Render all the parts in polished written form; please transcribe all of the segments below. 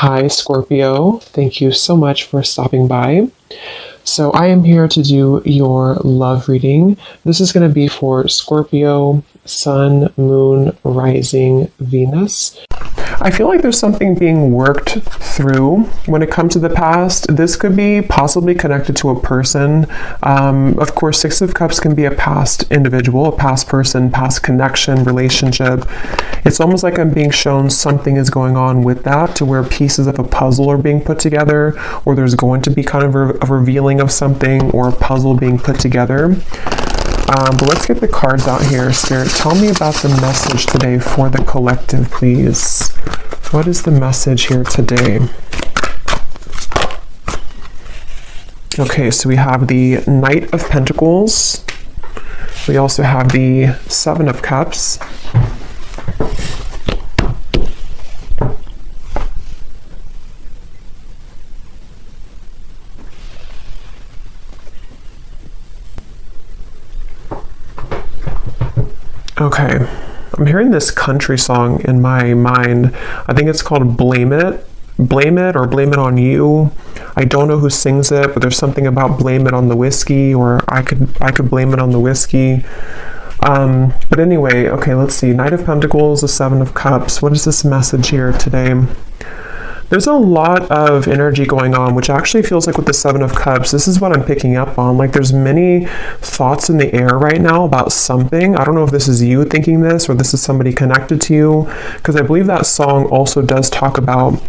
Hi, Scorpio. Thank you so much for stopping by. So, I am here to do your love reading. This is going to be for Scorpio, Sun, Moon, Rising, Venus. I feel like there's something being worked through when it comes to the past. This could be possibly connected to a person. Of course, Six of Cups can be a past individual, a past person, past connection, relationship. It's almost like I'm being shown something is going on with that, to where pieces of a puzzle are being put together, or there's going to be kind of a revealing of something, or a puzzle being put together. But let's get the cards out here. Spirit, tell me about the message today for the collective, please. What is the message here today? Okay, so we have the Knight of Pentacles. We also have the Seven of Cups. Okay, I'm hearing this country song in my mind. I think it's called Blame It. Blame It or Blame It on You. I don't know who sings it, but there's something about blame it on the whiskey, or I could blame it on the whiskey. But anyway, okay, let's see. Knight of Pentacles, the Seven of Cups. What is this message here today? There's a lot of energy going on, which actually feels like with the Seven of Cups, this is what I'm picking up on. Like there's many thoughts in the air right now about something. I don't know if this is you thinking this or this is somebody connected to you, because I believe that song also does talk about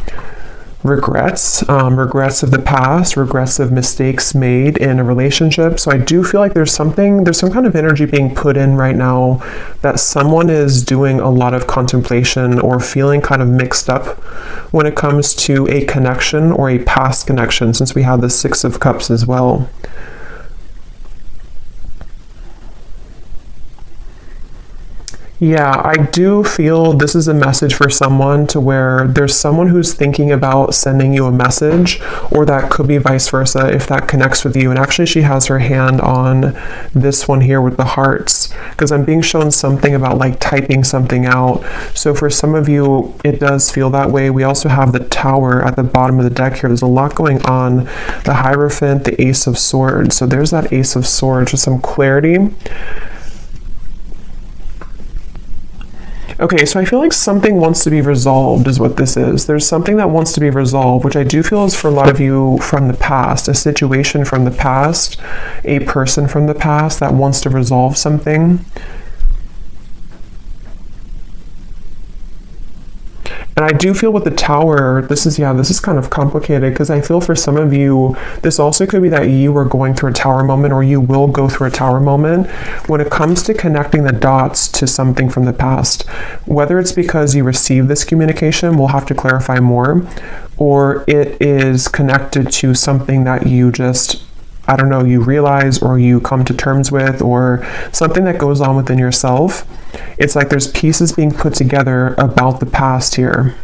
regrets, regrets of the past, regrets of mistakes made in a relationship. So I do feel like there's some kind of energy being put in right now that someone is doing a lot of contemplation or feeling kind of mixed up when it comes to a connection or a past connection, since we have the Six of Cups as well. Yeah, I do feel this is a message for someone, to where there's someone who's thinking about sending you a message, or that could be vice versa if that connects with you. And actually she has her hand on this one here with the hearts, because I'm being shown something about like typing something out. So for some of you, it does feel that way. We also have the Tower at the bottom of the deck here. There's a lot going on. The Hierophant, the Ace of Swords. So there's that Ace of Swords with some clarity. Okay, so I feel like something wants to be resolved is what this is. There's something that wants to be resolved, which I do feel is for a lot of you from the past, a situation from the past, a person from the past that wants to resolve something. And I do feel with the Tower, this is kind of complicated, because I feel for some of you, this also could be that you are going through a Tower moment, or you will go through a Tower moment when it comes to connecting the dots to something from the past. Whether it's because you received this communication, we'll have to clarify more, or it is connected to something that you just, I don't know, you realize or you come to terms with, or something that goes on within yourself. It's like there's pieces being put together about the past here,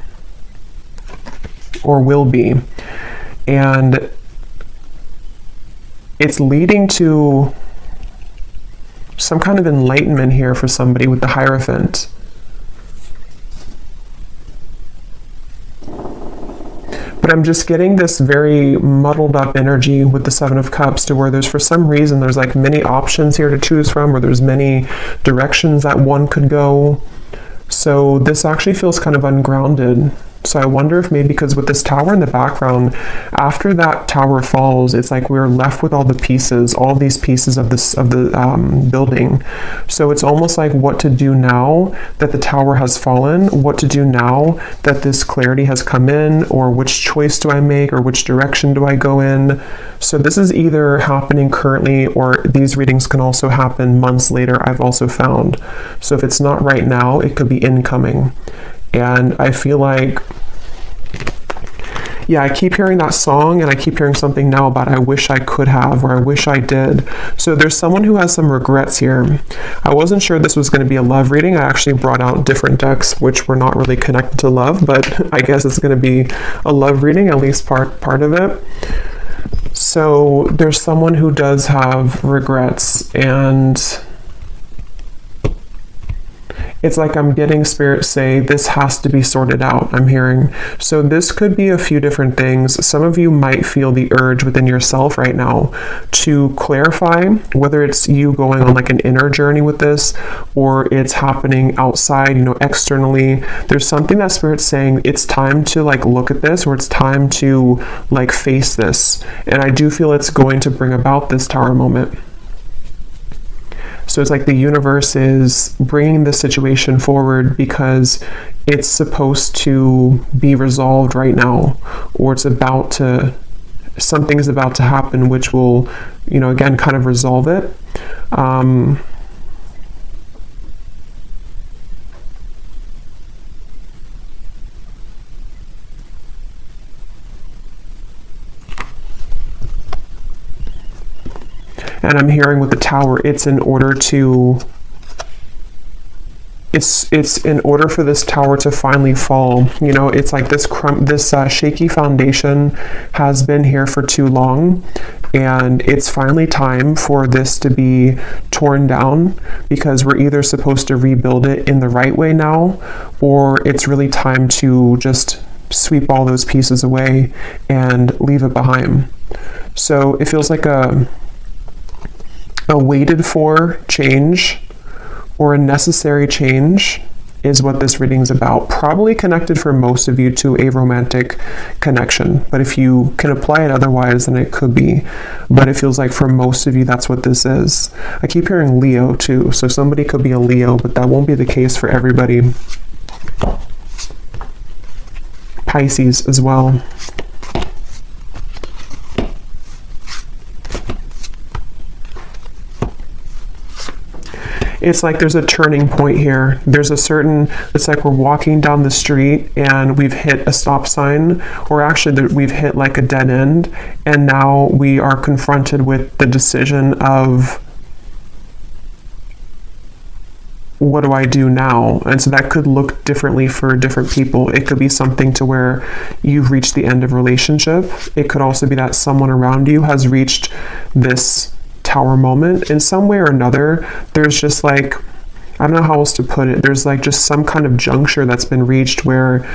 or will be. And it's leading to some kind of enlightenment here for somebody with the Hierophant. But I'm just getting this very muddled up energy with the Seven of Cups, to where there's, for some reason, there's like many options here to choose from, or there's many directions that one could go. So this actually feels kind of ungrounded. So I wonder if maybe because with this Tower in the background, after that Tower falls, it's like we're left with all these pieces of the building. So it's almost like what to do now that the Tower has fallen, what to do now that this clarity has come in, or which choice do I make, or which direction do I go in. So this is either happening currently, or these readings can also happen months later, I've also found. So if it's not right now, it could be incoming. And I feel like, yeah, I keep hearing that song, and I keep hearing something now about I wish I could have, or I wish I did. So there's someone who has some regrets here. I wasn't sure this was going to be a love reading. I actually brought out different decks which were not really connected to love, but I guess it's going to be a love reading, at least part of it. So there's someone who does have regrets, and It's like I'm getting Spirit say this has to be sorted out, I'm hearing. So this could be a few different things. Some of you might feel the urge within yourself right now to clarify whether it's you going on like an inner journey with this or it's happening outside, externally. There's something that Spirit's saying it's time to like look at this, or it's time to like face this. And I do feel it's going to bring about this Tower moment. So it's like the universe is bringing this situation forward because it's supposed to be resolved right now, or something is about to happen which will, again, kind of resolve it. And I'm hearing with the Tower, it's in order for this Tower to finally fall. It's like this shaky foundation has been here for too long, and it's finally time for this to be torn down, because we're either supposed to rebuild it in the right way now, or it's really time to just sweep all those pieces away and leave it behind. So it feels like a waited for change, or a necessary change, is what this reading's about. Probably connected for most of you to a romantic connection, but if you can apply it otherwise, then it could be. But it feels like for most of you, that's what this is. I keep hearing Leo too, so somebody could be a Leo, but that won't be the case for everybody. Pisces as well. It's like there's a turning point here. It's like we're walking down the street and we've hit a stop sign, or actually we've hit like a dead end, and now we are confronted with the decision of, what do I do now? And so that could look differently for different people. It could be something to where you've reached the end of a relationship. It could also be that someone around you has reached this Tower moment in some way or another. There's just like, I don't know how else to put it. There's like just some kind of juncture that's been reached where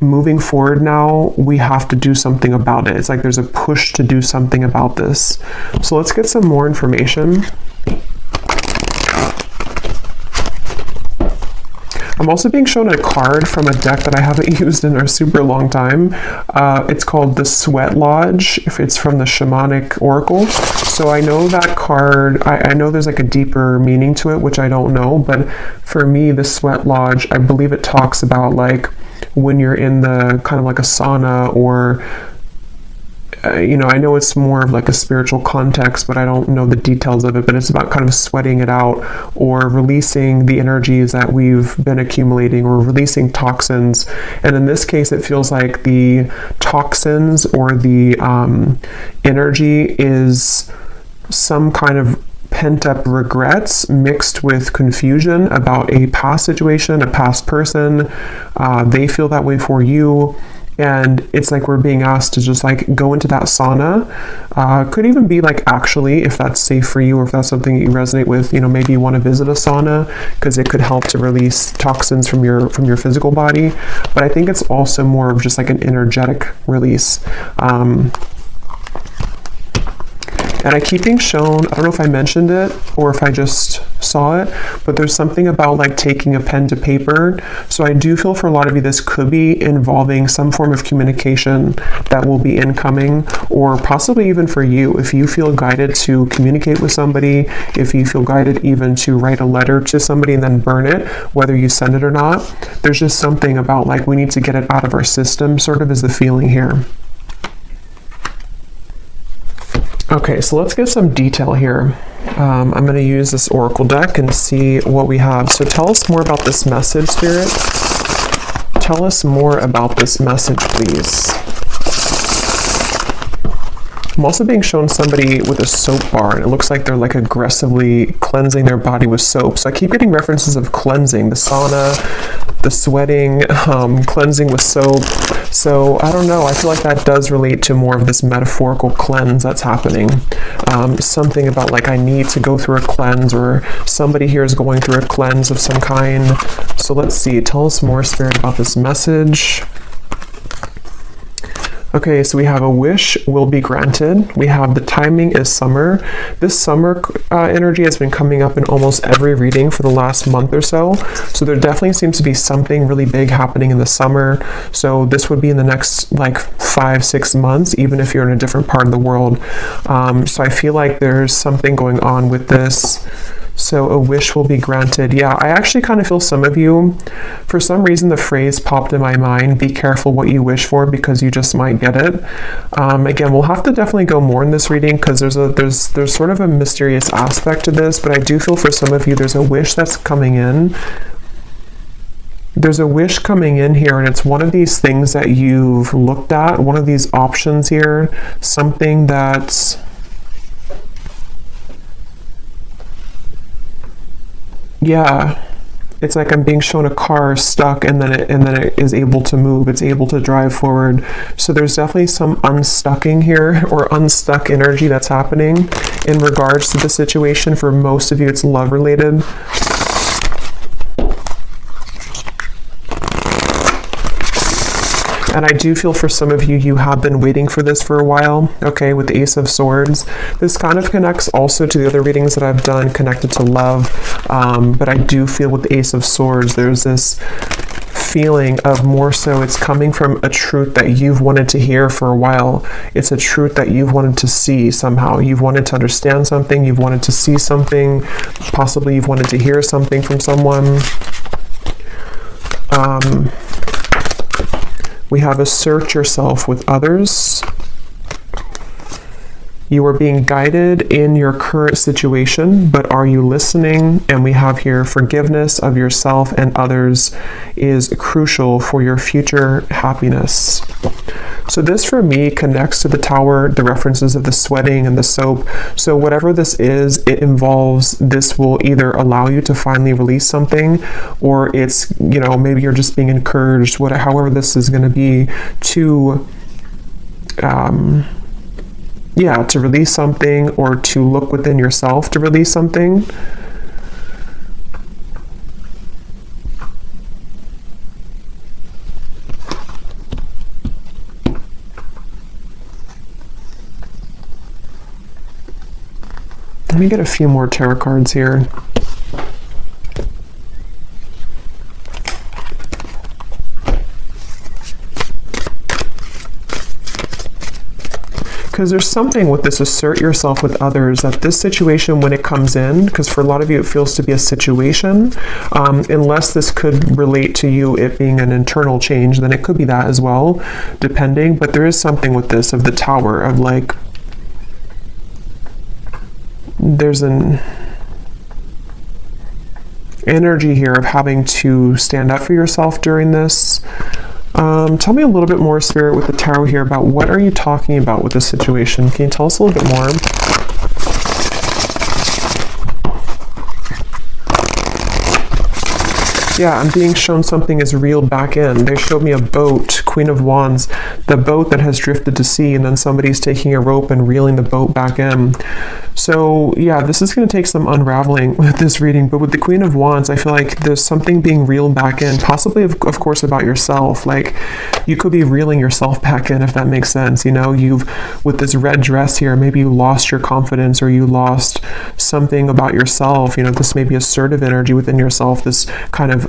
moving forward now, we have to do something about it. It's like there's a push to do something about this. So let's get some more information. I'm also being shown a card from a deck that I haven't used in a super long time. It's called the Sweat Lodge, if it's from the Shamanic Oracle. So I know that card, I know there's like a deeper meaning to it, which I don't know, but for me, the Sweat Lodge, I believe it talks about like when you're in the kind of like a sauna, or I know it's more of like a spiritual context, but I don't know the details of it, but it's about kind of sweating it out, or releasing the energies that we've been accumulating, or releasing toxins. And in this case, it feels like the toxins or the energy is some kind of pent-up regrets mixed with confusion about a past situation, a past person. They feel that way for you. And it's like we're being asked to just like go into that sauna. Could even be like, actually, if that's safe for you, or if that's something that you resonate with, maybe you want to visit a sauna, because it could help to release toxins from your physical body. But I think it's also more of just like an energetic release. And I keep being shown, I don't know if I mentioned it or if I just saw it, but there's something about like taking a pen to paper. So I do feel for a lot of you, this could be involving some form of communication that will be incoming, or possibly even for you, if you feel guided to communicate with somebody, if you feel guided even to write a letter to somebody and then burn it, whether you send it or not. There's just something about like we need to get it out of our system, sort of is the feeling here. Okay, so let's get some detail here. I'm going to use this oracle deck and see what we have. So tell us more about this message, Spirit. Tell us more about this message, please. I'm also being shown somebody with a soap bar, and it looks like they're like aggressively cleansing their body with soap. So I keep getting references of cleansing, the sauna, the sweating, cleansing with soap. So I don't know, I feel like that does relate to more of this metaphorical cleanse that's happening. Something about like I need to go through a cleanse, or somebody here is going through a cleanse of some kind. So let's see, tell us more, Spirit, about this message. Okay, so we have a wish will be granted. We have the timing is summer. This summer energy has been coming up in almost every reading for the last month or so. So there definitely seems to be something really big happening in the summer. So this would be in the next like 5-6 months, even if you're in a different part of the world. So I feel like there's something going on with this. So a wish will be granted. Yeah, I actually kind of feel some of you, for some reason the phrase popped in my mind, be careful what you wish for because you just might get it. Again, we'll have to definitely go more in this reading because there's sort of a mysterious aspect to this, but I do feel for some of you there's a wish that's coming in. There's a wish coming in here, and it's one of these things that you've looked at, one of these options here, something that's... Yeah, it's like I'm being shown a car stuck, and then it is able to move. It's able to drive forward. So there's definitely some unstucking here, or unstuck energy that's happening in regards to the situation. For most of you, it's love related. And I do feel for some of you, you have been waiting for this for a while, okay, with the Ace of Swords. This kind of connects also to the other readings that I've done connected to love, but I do feel with the Ace of Swords, there's this feeling of more so it's coming from a truth that you've wanted to hear for a while. It's a truth that you've wanted to see somehow. You've wanted to understand something, you've wanted to see something, possibly you've wanted to hear something from someone. We have assert yourself with others. You are being guided in your current situation, but are you listening? And we have here forgiveness of yourself and others is crucial for your future happiness. So this for me connects to the Tower, the references of the sweating and the soap. So whatever this is, it involves, this will either allow you to finally release something, or it's, you know, maybe you're just being encouraged, however this is going to be, to yeah, to release something, or to look within yourself to release something. Let me get a few more tarot cards here. Because there's something with this assert yourself with others, that this situation, when it comes in, because for a lot of you it feels to be a situation, unless this could relate to you, it being an internal change, then it could be that as well, depending. But there is something with this of the Tower, of like, there's an energy here of having to stand up for yourself during this. Tell me a little bit more, Spirit, with the Tarot here about what are you talking about with this situation? Can you tell us a little bit more? Yeah, I'm being shown something is reeled back in. They showed me a boat, Queen of Wands, the boat that has drifted to sea, and then somebody's taking a rope and reeling the boat back in. So yeah, this is going to take some unraveling with this reading, but with the Queen of Wands, I feel like there's something being reeled back in, possibly of course about yourself. Like you could be reeling yourself back in, if that makes sense. You know, with this red dress here, maybe you lost your confidence, or you lost something about yourself. You know, this may be assertive energy within yourself, this kind of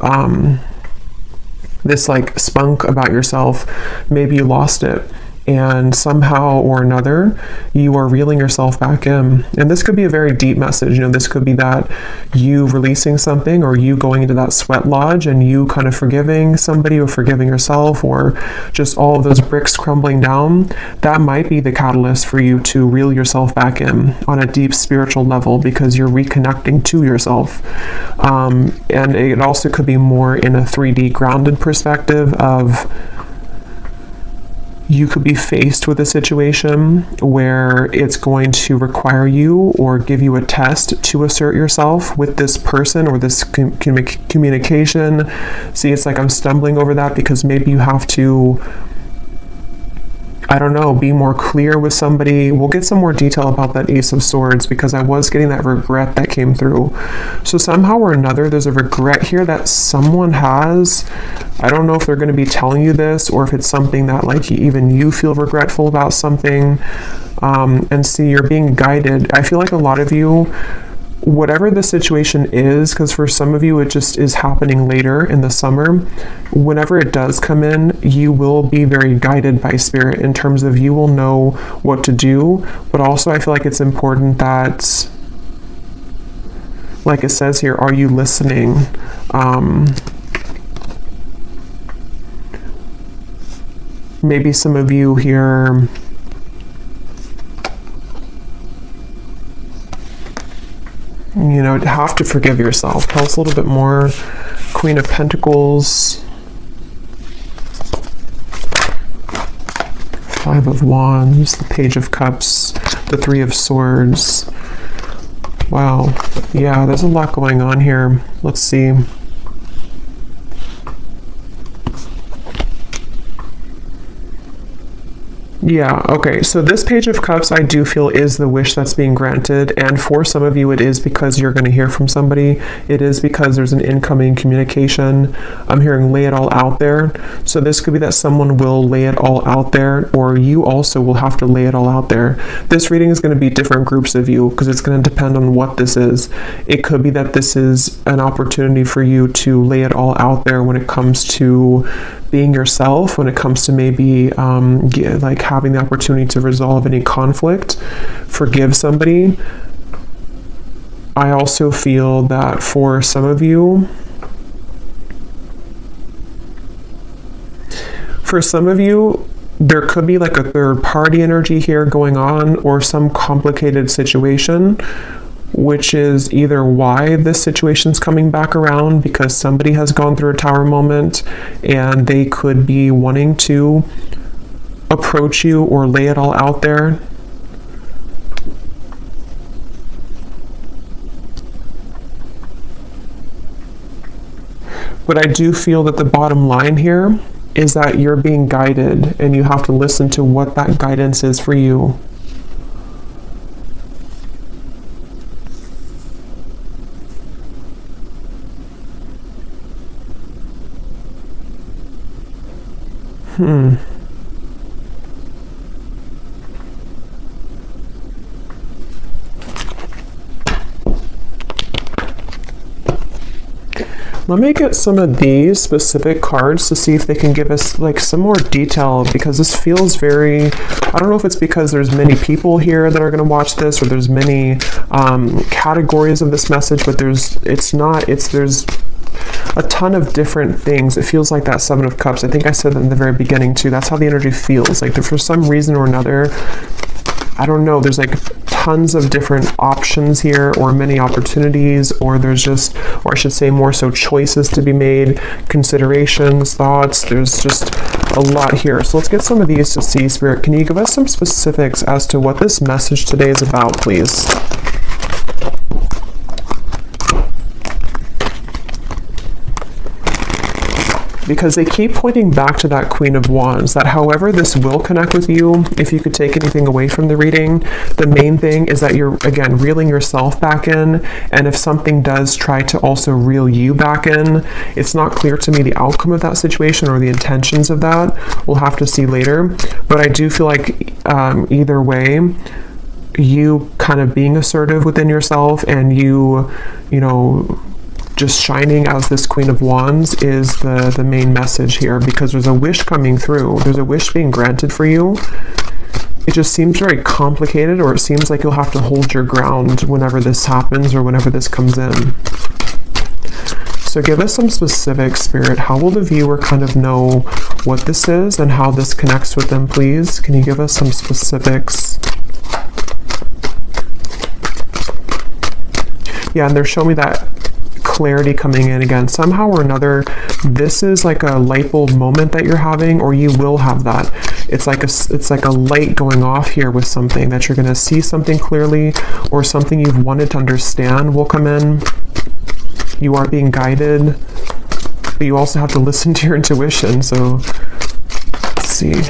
this like spunk about yourself. Maybe you lost it, and somehow or another you are reeling yourself back in. And this could be a very deep message. You know, this could be that you releasing something, or you going into that sweat lodge and you kind of forgiving somebody, or forgiving yourself, or just all of those bricks crumbling down. That might be the catalyst for you to reel yourself back in on a deep spiritual level, because you're reconnecting to yourself. And it also could be more in a 3D grounded perspective of you could be faced with a situation where it's going to require you or give you a test to assert yourself with this person or this communication. See, it's like I'm stumbling over that because maybe you have to, I don't know, be more clear with somebody. We'll get some more detail about that Ace of Swords because I was getting that regret that came through. So somehow or another, there's a regret here that someone has. I don't know if they're going to be telling you this or if it's something that like even you feel regretful about something. And see, you're being guided. I feel like a lot of you, whatever the situation is, because for some of you it just is happening later in the summer, whenever it does come in, you will be very guided by spirit in terms of you will know what to do. But also I feel like it's important that, like it says here, are you listening? Maybe some of you here, you know, have to forgive yourself. Tell us a little bit more. Queen of Pentacles, Five of Wands, the Page of Cups, the Three of Swords. Wow. Yeah, there's a lot going on here. Let's see. Yeah, okay, so this Page of Cups I do feel is the wish that's being granted, and for some of you it is because you're going to hear from somebody. It is because there's an incoming communication. I'm hearing lay it all out there. So this could be that someone will lay it all out there, or you also will have to lay it all out there. This reading is going to be different groups of you because it's going to depend on what this is. It could be that this is an opportunity for you to lay it all out there when it comes to being yourself, when it comes to maybe like having the opportunity to resolve any conflict, forgive somebody. I also feel that for some of you, there could be like a third party energy here going on, or some complicated situation, which is either why this situation's coming back around, because somebody has gone through a tower moment and they could be wanting to approach you or lay it all out there. But I do feel that the bottom line here is that you're being guided and you have to listen to what that guidance is for you. Let me get some of these specific cards to see if they can give us like some more detail, because this feels very, I don't know if it's because there's many people here that are going to watch this, or there's many categories of this message, but there's a ton of different things. It feels like that Seven of Cups. I think I said that in the very beginning too. That's how the energy feels. Like for some reason or another, I don't know, there's like tons of different options here, or many opportunities, or there's just, or I should say more so choices to be made, considerations, thoughts. There's just a lot here. So let's get some of these to see. Spirit, can you give us some specifics as to what this message today is about, please? Because they keep pointing back to that Queen of Wands, that however this will connect with you, if you could take anything away from the reading, the main thing is that you're, again, reeling yourself back in, and if something does try to also reel you back in, it's not clear to me the outcome of that situation or the intentions of that. We'll have to see later, but I do feel like either way, you kind of being assertive within yourself and you know, just shining as this Queen of Wands is the main message here, because there's a wish coming through. There's a wish being granted for you. It just seems very complicated, or it seems like you'll have to hold your ground whenever this happens or whenever this comes in. So give us some specific, Spirit. How will the viewer kind of know what this is and how this connects with them, please? Can you give us some specifics? Yeah, and they're showing me that clarity coming in again. Somehow or another, this is like a light bulb moment that you're having, or you will have that. it's like a light going off here with something, that you're going to see something clearly, or something you've wanted to understand will come in. You are being guided, but you also have to listen to your intuition. So let's see.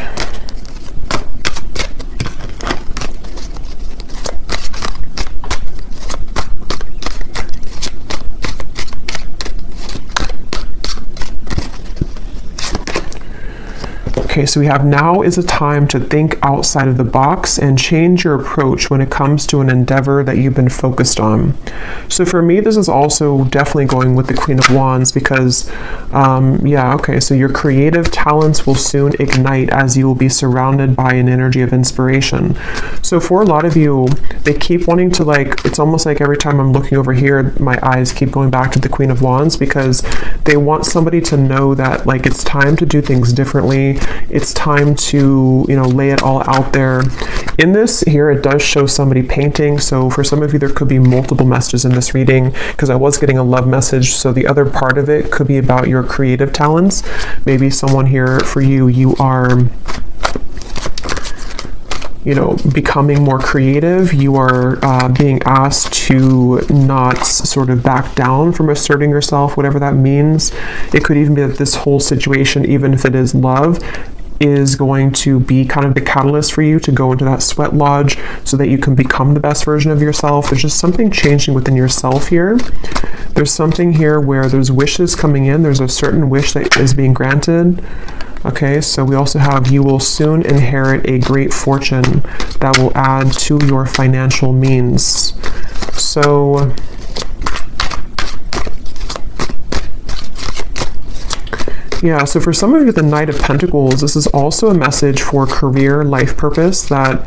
Okay, so we have now is a time to think outside of the box and change your approach when it comes to an endeavor that you've been focused on. So for me, this is also definitely going with the Queen of Wands, because, so your creative talents will soon ignite as you will be surrounded by an energy of inspiration. So for a lot of you, they keep wanting to, like, it's almost like every time I'm looking over here, my eyes keep going back to the Queen of Wands, because they want somebody to know that, like, it's time to do things differently. It's time to, lay it all out there. In this here, it does show somebody painting. So for some of you, there could be multiple messages in this reading, because I was getting a love message. So the other part of it could be about your creative talents. Maybe someone here, for you, you are, becoming more creative. You are being asked to not sort of back down from asserting yourself, whatever that means. It could even be that this whole situation, even if it is love, is going to be kind of the catalyst for you to go into that sweat lodge so that you can become the best version of yourself. There's just something changing within yourself here. There's something here where there's wishes coming in. There's a certain wish that is being granted. Okay, so we also have, you will soon inherit a great fortune that will add to your financial means. So yeah, so for some of you, the Knight of Pentacles, this is also a message for career, life purpose, that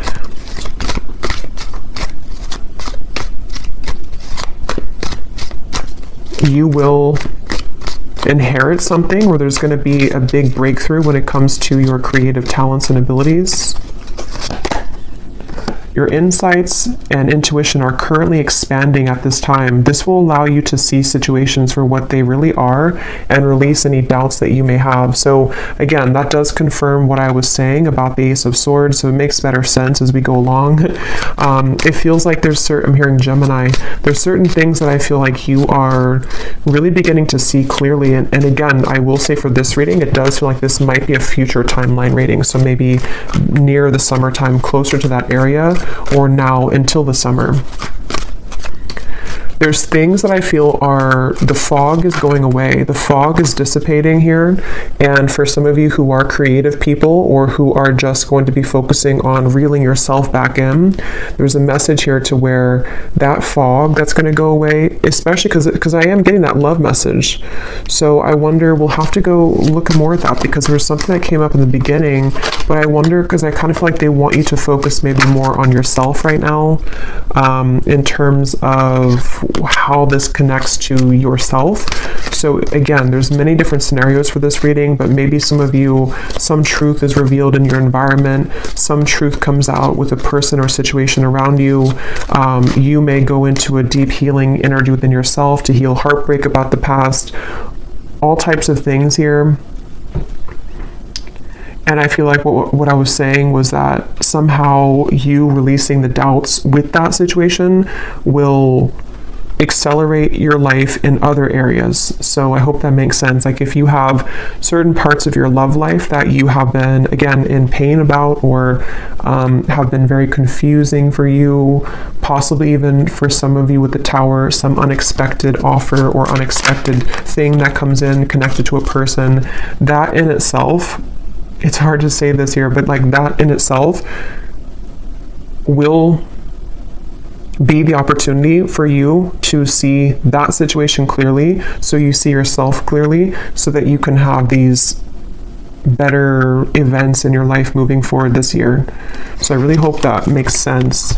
you will inherit something where there's going to be a big breakthrough when it comes to your creative talents and abilities. Your insights and intuition are currently expanding at this time. This will allow you to see situations for what they really are and release any doubts that you may have. So again, that does confirm what I was saying about the Ace of Swords, so it makes better sense as we go along. It feels like I'm hearing Gemini, there's certain things that I feel like you are really beginning to see clearly. And again, I will say for this reading, it does feel like this might be a future timeline reading. So maybe near the summertime, closer to that area, or now until the summer. There's things that I feel the fog is going away. The fog is dissipating here. And for some of you who are creative people, or who are just going to be focusing on reeling yourself back in, there's a message here to where that fog, that's going to go away, especially because I am getting that love message. So I wonder, we'll have to go look more at that, because there was something that came up in the beginning, but I wonder, because I kind of feel like they want you to focus maybe more on yourself right now, in terms of how this connects to yourself. So again, there's many different scenarios for this reading, but maybe some of you, some truth is revealed in your environment, some truth comes out with a person or situation around you. You may go into a deep healing energy within yourself to heal heartbreak about the past, all types of things here. And I feel like what I was saying was that somehow you releasing the doubts with that situation will accelerate your life in other areas. So I hope that makes sense. Like if you have certain parts of your love life that you have been, again, in pain about, or have been very confusing for you, possibly even for some of you with the Tower, some unexpected offer or unexpected thing that comes in connected to a person, that in itself, it's hard to say this here, but like that in itself will be the opportunity for you to see that situation clearly, so you see yourself clearly, so that you can have these better events in your life moving forward this year. So I really hope that makes sense.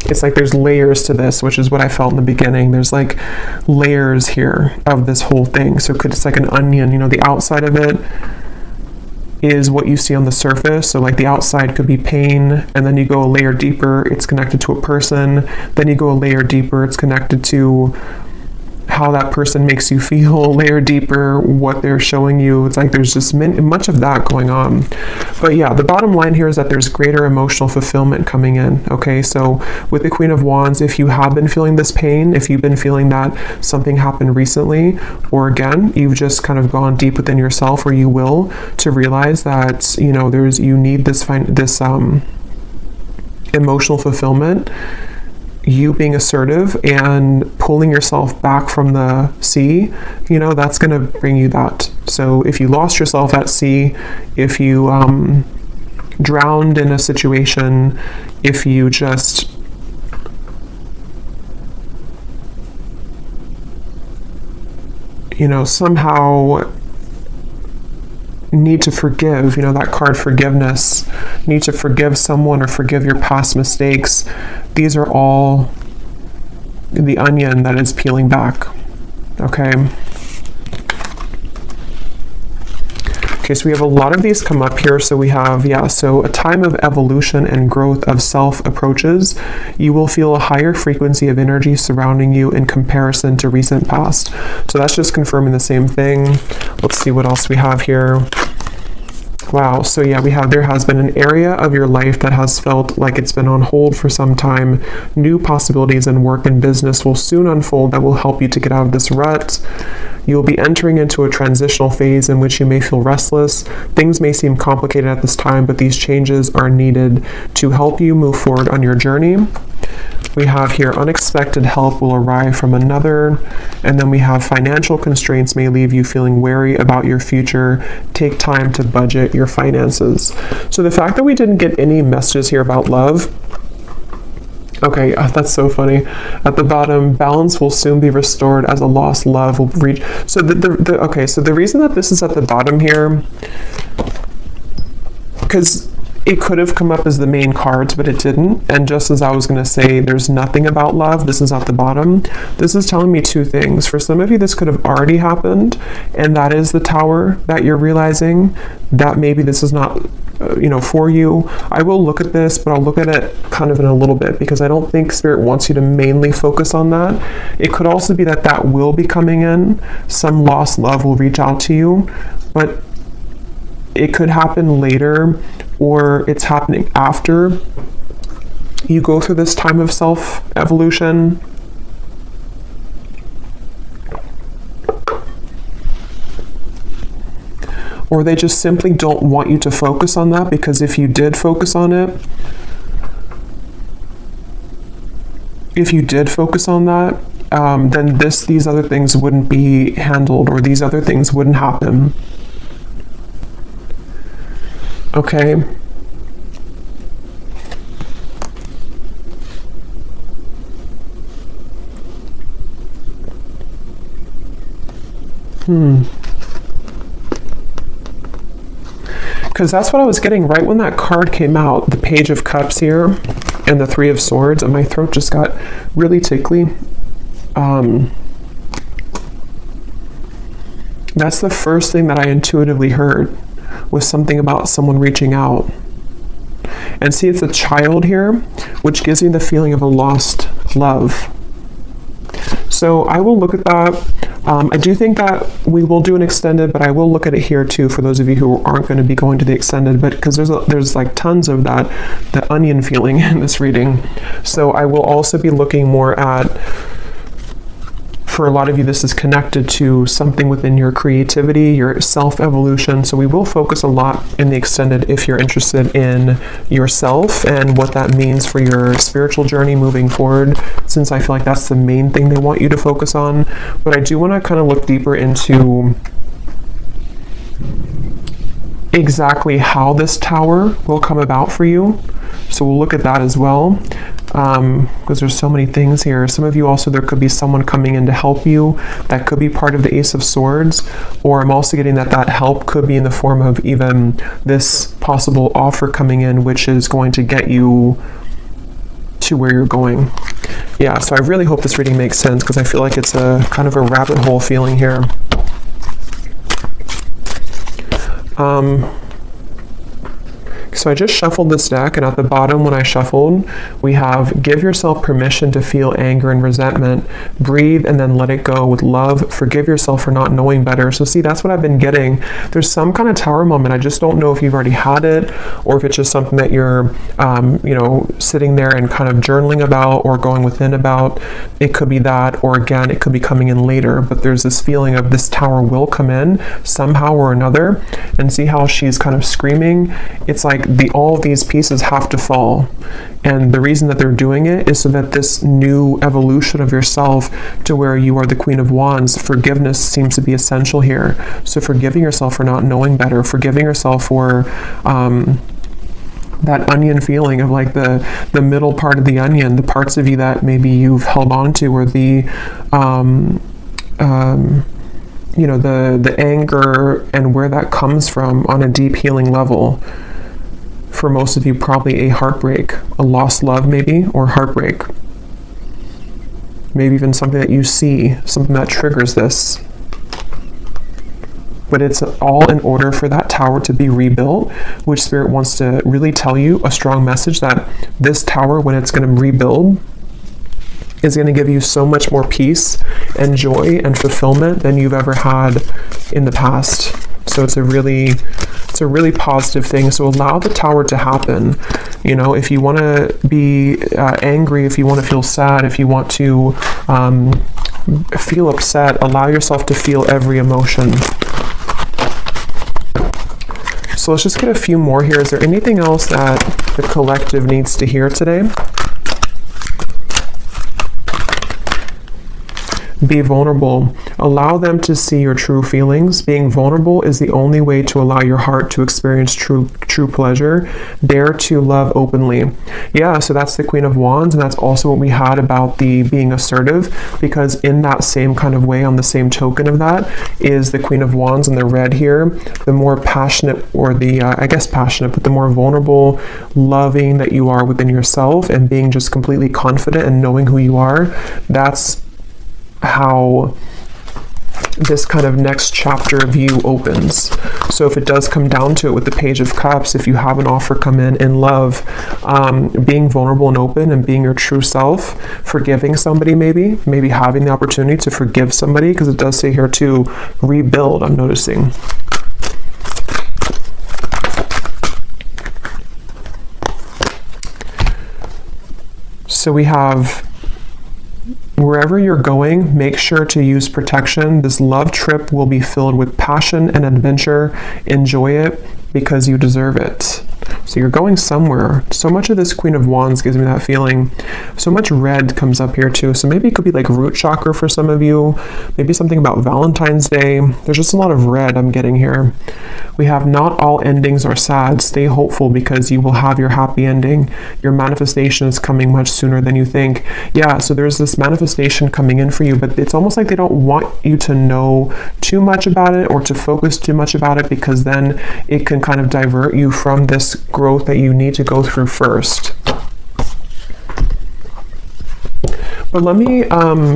It's like there's layers to this, which is what I felt in the beginning. There's like layers here of this whole thing. So it's like an onion, the outside of it is what you see on the surface. So like the outside could be pain, and then you go a layer deeper, it's connected to a person. Then you go a layer deeper, it's connected to how that person makes you feel, layer deeper what they're showing you. It's like there's just much of that going on. But yeah, the bottom line here is that there's greater emotional fulfillment coming in. Okay, so with the Queen of Wands, if you have been feeling this pain, if you've been feeling that something happened recently, or again, you've just kind of gone deep within yourself, or you will, to realize that, you know, you need this emotional fulfillment, you being assertive and pulling yourself back from the sea, you know, that's going to bring you that. So if you lost yourself at sea, if you drowned in a situation, if you just somehow need to forgive, that card forgiveness, need to forgive someone or forgive your past mistakes. These are all the onion that is peeling back. Okay. Okay, so we have a lot of these come up here. So we have, so a time of evolution and growth of self approaches. You will feel a higher frequency of energy surrounding you in comparison to recent past. So that's just confirming the same thing. Let's see what else we have here. Wow, so yeah, there has been an area of your life that has felt like it's been on hold for some time. New possibilities in work and business will soon unfold that will help you to get out of this rut. You'll be entering into a transitional phase in which you may feel restless. Things may seem complicated at this time, but these changes are needed to help you move forward on your journey. We have here unexpected help will arrive from another, and then we have financial constraints may leave you feeling wary about your future. Take time to budget your finances. So the fact that we didn't get any messages here about love, okay, that's so funny. At the bottom, balance will soon be restored as a lost love will reach. So so the reason that this is at the bottom here, because it could have come up as the main cards, but it didn't. And just as I was going to say, there's nothing about love, this is at the bottom. This is telling me two things. For some of you, this could have already happened, and that is the Tower that you're realizing that maybe this is not for you. I will look at this, but I'll look at it kind of in a little bit, because I don't think Spirit wants you to mainly focus on that. It could also be that will be coming in. Some lost love will reach out to you, but it could happen later, or it's happening after you go through this time of self-evolution. Or they just simply don't want you to focus on that, because if you did focus on it, then these other things wouldn't be handled, or these other things wouldn't happen. Okay. Because that's what I was getting right when that card came out, the Page of Cups here and the Three of Swords, and my throat just got really tickly. That's the first thing that I intuitively heard, was something about someone reaching out. And see, it's a child here, which gives me the feeling of a lost love. So I will look at that. I do think that we will do an extended, but I will look at it here too, for those of you who aren't going to be going to the extended, but because there's like tons of the onion feeling in this reading. So I will also be looking more at, for a lot of you, this is connected to something within your creativity, your self-evolution. So we will focus a lot in the extended if you're interested in yourself and what that means for your spiritual journey moving forward, since I feel like that's the main thing they want you to focus on. But I do want to kind of look deeper into exactly how this Tower will come about for you. So we'll look at that as well. Because there's so many things here. Some of you also, there could be someone coming in to help you. That could be part of the Ace of Swords. Or I'm also getting that help could be in the form of even this possible offer coming in, which is going to get you to where you're going. Yeah, so I really hope this reading makes sense, because I feel like it's a kind of a rabbit hole feeling here. So I just shuffled this deck, and at the bottom when I shuffled, we have give yourself permission to feel anger and resentment, breathe and then let it go with love, forgive yourself for not knowing better. So see, that's what I've been getting. There's some kind of tower moment. I just don't know if you've already had it or if it's just something that you're, sitting there and kind of journaling about or going within about. It could be that, or again, it could be coming in later, but there's this feeling of this tower will come in somehow or another. And see how she's kind of screaming? It's like all of these pieces have to fall. And the reason that they're doing it is so that this new evolution of yourself to where you are the Queen of Wands, forgiveness seems to be essential here. So forgiving yourself for not knowing better, forgiving yourself for that onion feeling of like the middle part of the onion, the parts of you that maybe you've held on to, or the the anger and where that comes from on a deep healing level. For most of you, probably a heartbreak, a lost love maybe, or heartbreak. Maybe even something that you see, something that triggers this. But it's all in order for that tower to be rebuilt, which Spirit wants to really tell you a strong message that this tower, when it's going to rebuild, is going to give you so much more peace and joy and fulfillment than you've ever had in the past. So it's a really positive thing. So allow the tower to happen. If you want to be angry, if you want to feel sad, if you want to feel upset, allow yourself to feel every emotion. So let's just get a few more here. Is there anything else that the collective needs to hear today? Be vulnerable. Allow them to see your true feelings. Being vulnerable is the only way to allow your heart to experience true pleasure. Dare to love openly. Yeah, so that's the Queen of Wands, and that's also what we had about the being assertive, because in that same kind of way, on the same token of that, is the Queen of Wands in the red here. The more passionate, or passionate, but the more vulnerable, loving that you are within yourself, and being just completely confident and knowing who you are, that's how this kind of next chapter of you opens. So if it does come down to it with the Page of Cups, if you have an offer come in love, being vulnerable and open and being your true self, forgiving somebody, maybe having the opportunity to forgive somebody, because it does say here to rebuild, I'm noticing. So we have, wherever you're going, make sure to use protection. This love trip will be filled with passion and adventure. Enjoy it because you deserve it. So you're going somewhere. So much of this Queen of Wands gives me that feeling. So much red comes up here too. So maybe it could be like root chakra for some of you. Maybe something about Valentine's Day. There's just a lot of red I'm getting here. We have not all endings are sad. Stay hopeful because you will have your happy ending. Your manifestation is coming much sooner than you think. Yeah, so there's this manifestation coming in for you, but it's almost like they don't want you to know too much about it or to focus too much about it, because then it can kind of divert you from this growth that you need to go through first. But let me,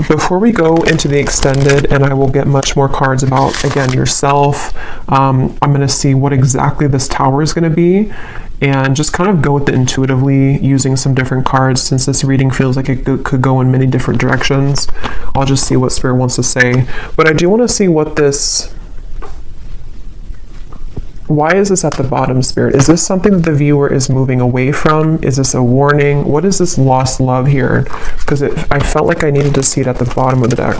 before we go into the extended, and I will get much more cards about, again, yourself, I'm going to see what exactly this tower is going to be, and just kind of go with it intuitively using some different cards, since this reading feels like it could go in many different directions. I'll just see what Spirit wants to say. But I do want to see what this... Why is this at the bottom, Spirit? Is this something that the viewer is moving away from? Is this a warning? What is this lost love here? Because I felt like I needed to see it at the bottom of the deck.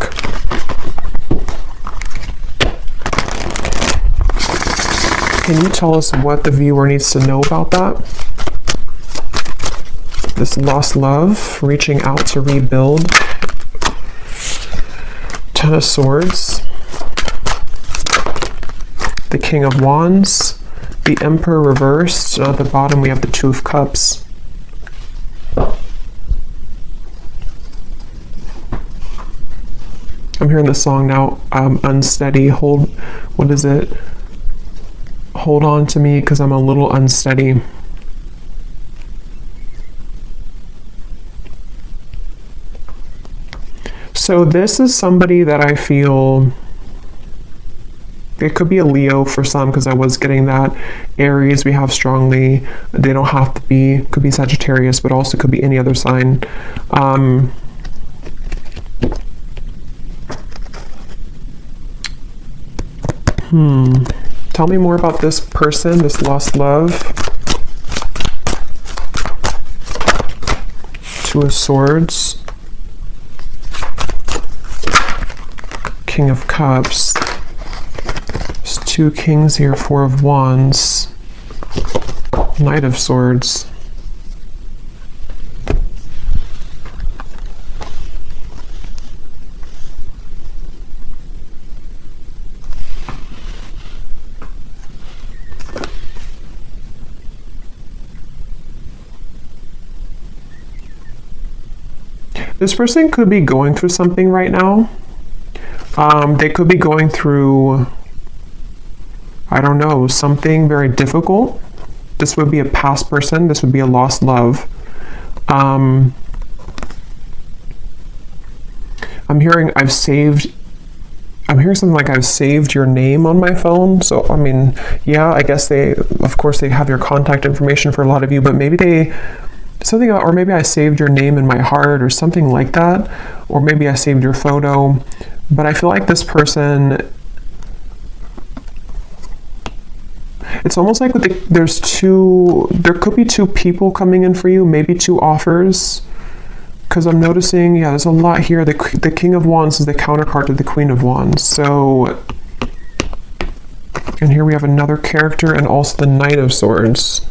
Can you tell us what the viewer needs to know about that? This lost love, reaching out to rebuild. Ten of Swords. The King of Wands, the Emperor reversed, and at the bottom we have the Two of Cups. I'm hearing the song now, unsteady, what is it? Hold on to me because I'm a little unsteady. So this is somebody that I feel It could be a Leo for some, because I was getting that. Aries we have strongly. They don't have to be, could be Sagittarius, but also could be any other sign. Tell me more about this person, this lost love. Two of Swords. King of Cups. There's two Kings here, Four of Wands. Knight of Swords. This person could be going through something right now. They could be going through, I don't know, something very difficult. This would be a past person. This would be a lost love. I'm hearing something like I've saved your name on my phone. So, I mean, yeah, I guess of course they have your contact information for a lot of you, but maybe or maybe I saved your name in my heart or something like that. Or maybe I saved your photo. But I feel like this person, it's almost like there could be two people coming in for you, maybe two offers. Because I'm noticing, yeah, there's a lot here. The King of Wands is the counterpart to the Queen of Wands. So, and here we have another character and also the Knight of Swords.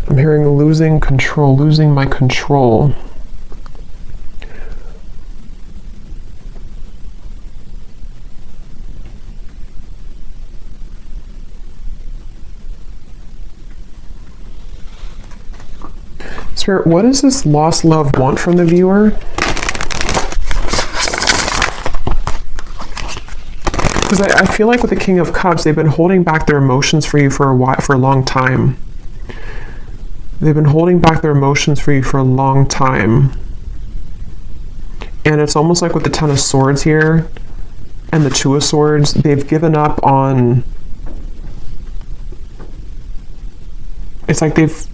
I'm hearing losing control, losing my control. Spirit, what does this lost love want from the viewer? Because I feel like with the King of Cups, they've been holding back their emotions for you for a long time. They've been holding back their emotions for you for a long time. And it's almost like with the Ten of Swords here and the Two of Swords, they've given up on... It's like they've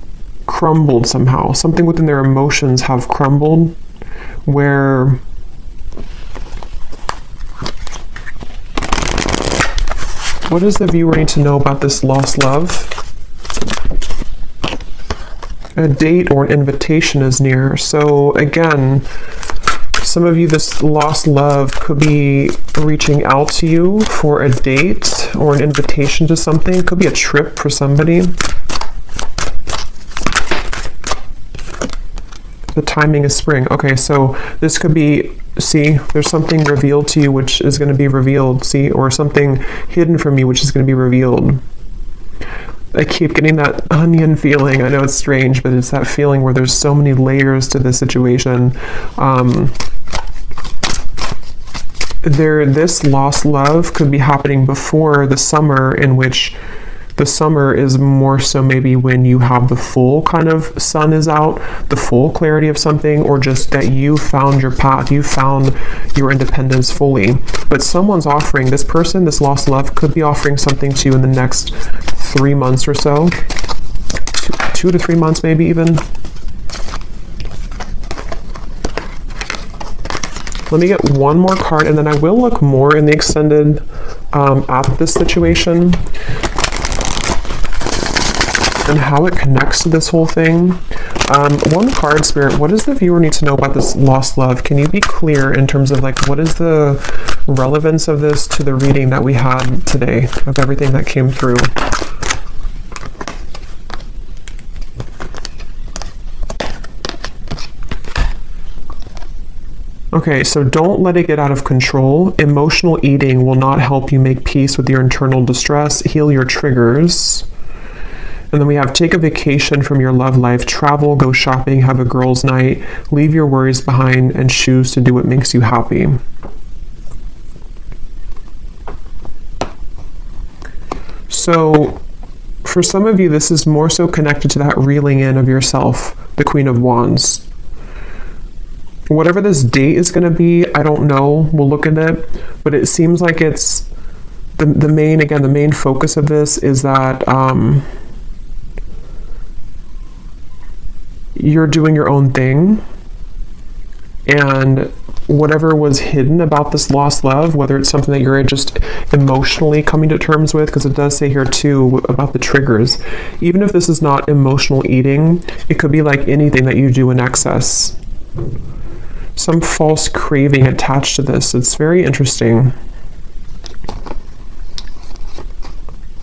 crumbled somehow. Something within their emotions have crumbled, where what does the viewer need to know about this lost love? A date or an invitation is near. So again, some of you, this lost love could be reaching out to you for a date or an invitation to something. It could be a trip for somebody. The timing is spring. Okay, so this could be, see, there's something revealed to you which is going to be revealed, see, or something hidden from you which is going to be revealed. I keep getting that onion feeling. I know it's strange, but it's that feeling where there's so many layers to the situation. This lost love could be happening before the summer, in which the summer is more so maybe when you have the full kind of sun is out, the full clarity of something, or just that you found your path, you found your independence fully. But someone's offering, this person, this lost love, could be offering something to you in the next 3 months or so. 2 to 3 months maybe even. Let me get one more card, and then I will look more in the extended at this situation and how it connects to this whole thing. One card, Spirit, what does the viewer need to know about this lost love? Can you be clear in terms of like, what is the relevance of this to the reading that we had today, of everything that came through? Okay, so don't let it get out of control. Emotional eating will not help you make peace with your internal distress, heal your triggers. And then we have take a vacation from your love life, travel, go shopping, have a girls' night, leave your worries behind, and choose to do what makes you happy. So for some of you, this is more so connected to that reeling in of yourself, the Queen of Wands. Whatever this date is going to be, I don't know. We'll look at it. But it seems like it's the main focus of this is that you're doing your own thing. And whatever was hidden about this lost love, whether it's something that you're just emotionally coming to terms with, because it does say here too about the triggers. Even if this is not emotional eating, it could be like anything that you do in excess. Some false craving attached to this. It's very interesting.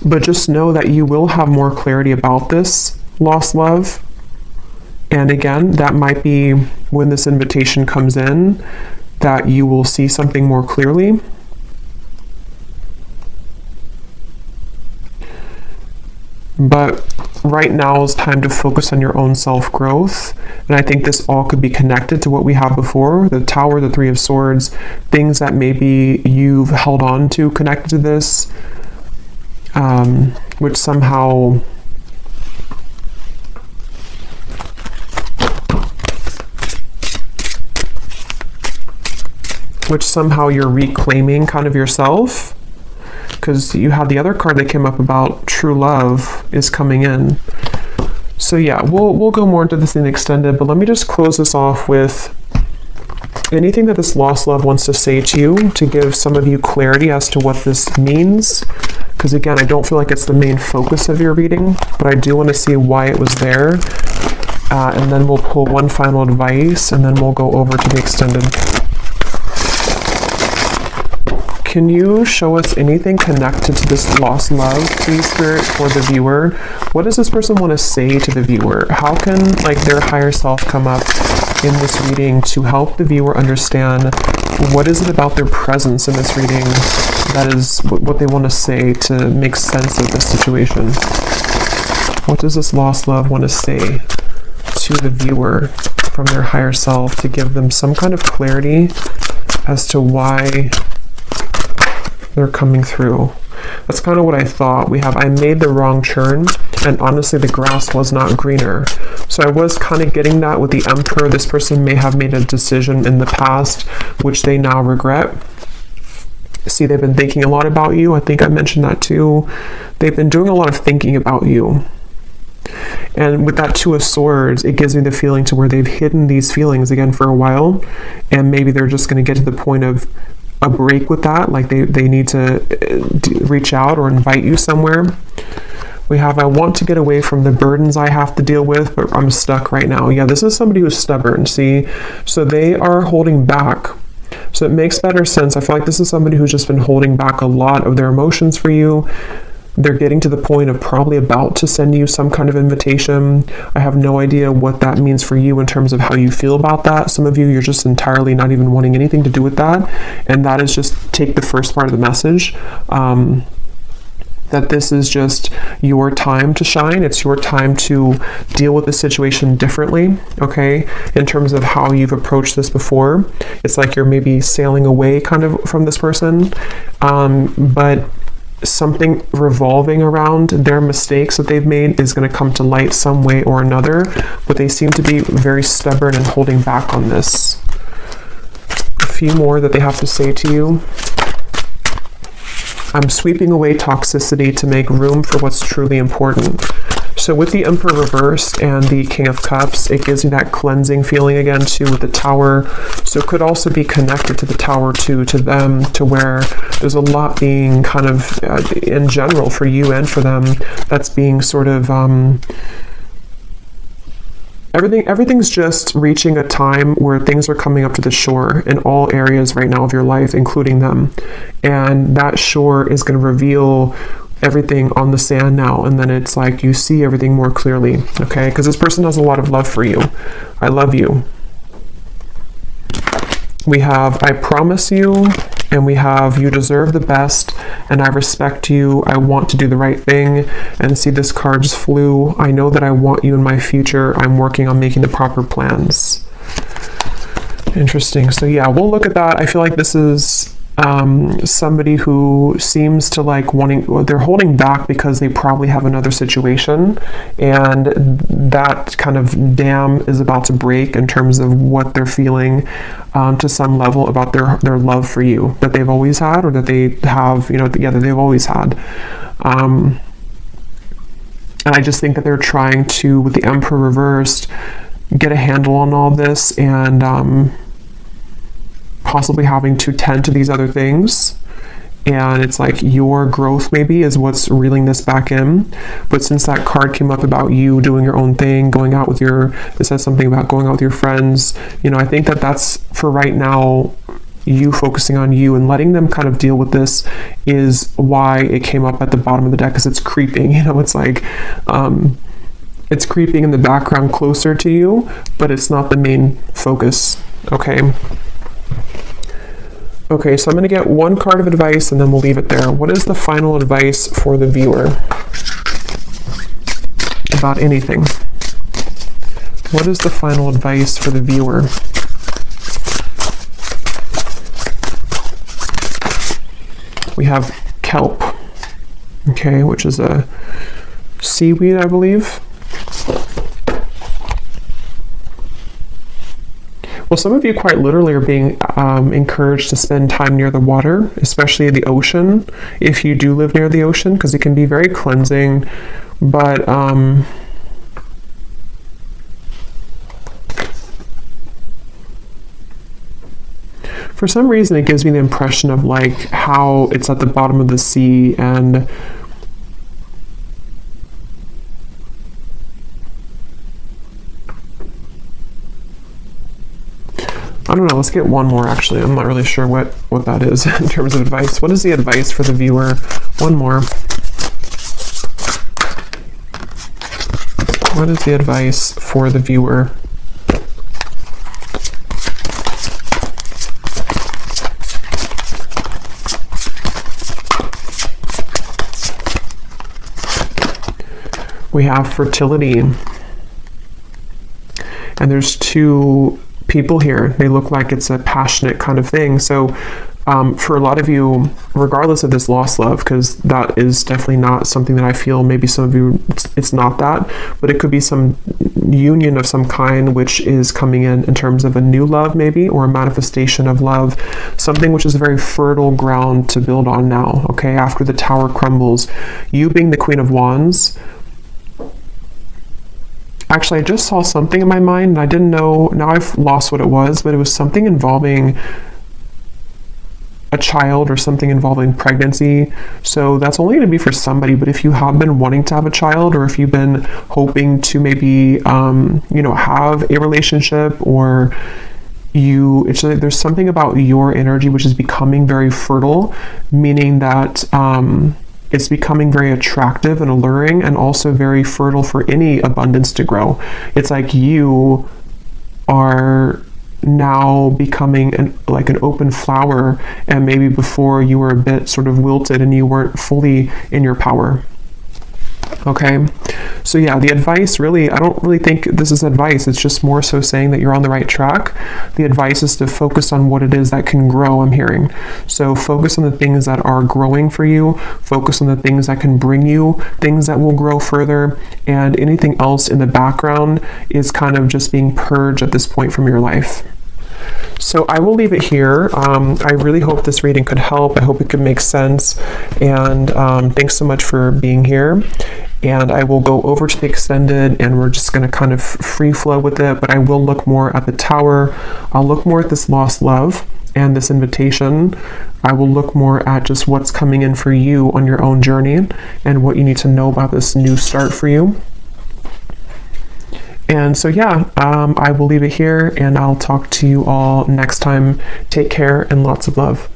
But just know that you will have more clarity about this lost love. And again, that might be when this invitation comes in, that you will see something more clearly. But right now is time to focus on your own self-growth. And I think this all could be connected to what we have before, the Tower, the Three of Swords, things that maybe you've held on to connected to this, which somehow you're reclaiming kind of yourself, because you have the other card that came up about true love is coming in. So yeah, we'll go more into this in extended, but let me just close this off with anything that this lost love wants to say to you, to give some of you clarity as to what this means. Because again, I don't feel like it's the main focus of your reading, but I do want to see why it was there. And then we'll pull one final advice, and then we'll go over to the extended. Can you show us anything connected to this lost love, please, Spirit, for the viewer? What does this person want to say to the viewer? How can their higher self come up in this reading to help the viewer understand what is it about their presence in this reading that is what they want to say to make sense of this situation? What does this lost love want to say to the viewer from their higher self to give them some kind of clarity as to why they're coming through? That's kind of what I thought. We have, I made the wrong turn, and honestly the grass was not greener. So I was kind of getting that with the Emperor. This person may have made a decision in the past which they now regret. See, they've been thinking a lot about you. I think I mentioned that too. They've been doing a lot of thinking about you. And with that Two of Swords, it gives me the feeling to where they've hidden these feelings again for a while, and maybe they're just going to get to the point of a break with that, like they need to reach out or invite you somewhere. We have, I want to get away from the burdens I have to deal with, but I'm stuck right now. Yeah, this is somebody who's stubborn, see? So they are holding back. So it makes better sense. I feel like this is somebody who's just been holding back a lot of their emotions for you. They're getting to the point of probably about to send you some kind of invitation. I have no idea what that means for you in terms of how you feel about that. Some of you, you're just entirely not even wanting anything to do with that. And that is just take the first part of the message. That this is just your time to shine. It's your time to deal with the situation differently, okay? In terms of how you've approached this before. It's like you're maybe sailing away kind of from this person. But something revolving around their mistakes that they've made is going to come to light some way or another, but they seem to be very stubborn and holding back on this. A few more that they have to say to you. I'm sweeping away toxicity to make room for what's truly important. So with the Emperor reversed and the King of Cups, it gives me that cleansing feeling again too with the Tower. So it could also be connected to the Tower too, to them, to where there's a lot being kind of, in general, for you and for them, that's being sort of, everything's just reaching a time where things are coming up to the shore in all areas right now of your life, including them. And that shore is going to reveal everything on the sand now, and then it's like you see everything more clearly, okay? Because this person has a lot of love for you. I love you. We have, I promise you, and we have, you deserve the best, and I respect you. I want to do the right thing. And see, this card just flew. I know that I want you in my future. I'm working on making the proper plans. Interesting. So yeah, we'll look at that. I feel like this is somebody who seems to like they're holding back because they probably have another situation, and that kind of dam is about to break in terms of what they're feeling to some level about their love for you that they've always had, or that they have, that they've always had. And I just think that they're trying to, with the Emperor reversed, get a handle on all this, and possibly having to tend to these other things. And it's like your growth maybe is what's reeling this back in. But since that card came up about you doing your own thing, going out with it says something about going out with your friends, I think that that's, for right now, you focusing on you and letting them kind of deal with this is why it came up at the bottom of the deck, because it's creeping. It's like it's creeping in the background closer to you, but it's not the main focus. Okay, so I'm going to get one card of advice and then we'll leave it there. What is the final advice for the viewer about anything? What is the final advice for the viewer? We have kelp, okay, which is a seaweed, I believe. Well, some of you quite literally are being encouraged to spend time near the water, especially the ocean, if you do live near the ocean, because it can be very cleansing. But for some reason, it gives me the impression of like how it's at the bottom of the sea, and I don't know, let's get one more actually. I'm not really sure what that is in terms of advice. What is the advice for the viewer? One more. What is the advice for the viewer? We have fertility. And there's two people here. They look like it's a passionate kind of thing. So for a lot of you, regardless of this lost love, because that is definitely not something that I feel, maybe some of you, it's not that, but it could be some union of some kind which is coming in terms of a new love maybe, or a manifestation of love, something which is a very fertile ground to build on now, okay, after the tower crumbles. You being the Queen of Wands, actually, I just saw something in my mind, and I didn't know, now I've lost what it was, but it was something involving a child or something involving pregnancy. So that's only going to be for somebody, but if you have been wanting to have a child, or if you've been hoping to maybe, have a relationship, or there's something about your energy which is becoming very fertile, meaning that, it's becoming very attractive and alluring, and also very fertile for any abundance to grow. It's like you are now becoming an open flower, and maybe before you were a bit sort of wilted and you weren't fully in your power. Okay, so yeah, the advice really, I don't really think this is advice. It's just more so saying that you're on the right track. The advice is to focus on what it is that can grow, I'm hearing. So focus on the things that are growing for you. Focus on the things that can bring you things that will grow further. And anything else in the background is kind of just being purged at this point from your life. So I will leave it here. I really hope this reading could help. I hope it could make sense. And thanks so much for being here. And I will go over to the extended, and we're just going to kind of free flow with it. But I will look more at the tower. I'll look more at this lost love and this invitation. I will look more at just what's coming in for you on your own journey, and what you need to know about this new start for you. And so, yeah, I will leave it here, and I'll talk to you all next time. Take care and lots of love.